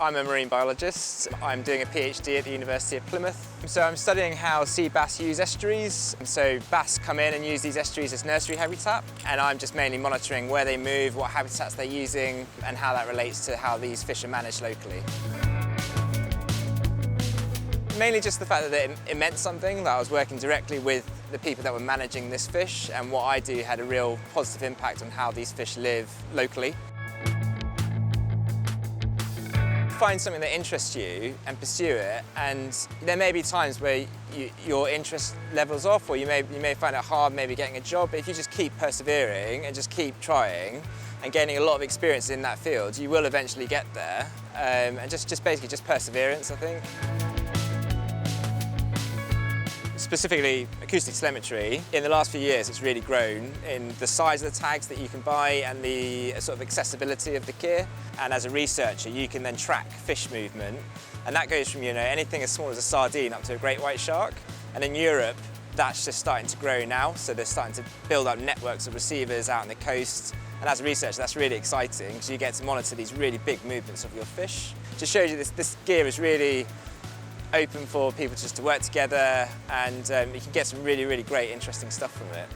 I'm a marine biologist. I'm doing a Ph.D. at the University of Plymouth. So I'm studying how sea bass use estuaries. So bass come in and use these estuaries as nursery habitat, and I'm just mainly monitoring where they move, what habitats they're using, and how that relates to how these fish are managed locally. Mainly just the fact that it meant something, that I was working directly with the people that were managing this fish, and what I do had a real positive impact on how these fish live locally. Find something that interests you and pursue it, and there may be times where your interest levels off, or you may find it hard maybe getting a job, but if you just keep persevering and just keep trying and gaining a lot of experience in that field, you will eventually get there. And basically just perseverance, I think. Specifically acoustic telemetry, in the last few years it's really grown in the size of the tags that you can buy and the sort of accessibility of the gear. And as a researcher you can then track fish movement, and that goes from anything as small as a sardine up to a great white shark. And in Europe that's just starting to grow now, so they're starting to build up networks of receivers out on the coast. And as a researcher that's really exciting because you get to monitor these really big movements of your fish. Just shows you this gear is really open for people just to work together, and you can get some really, really great, interesting stuff from it.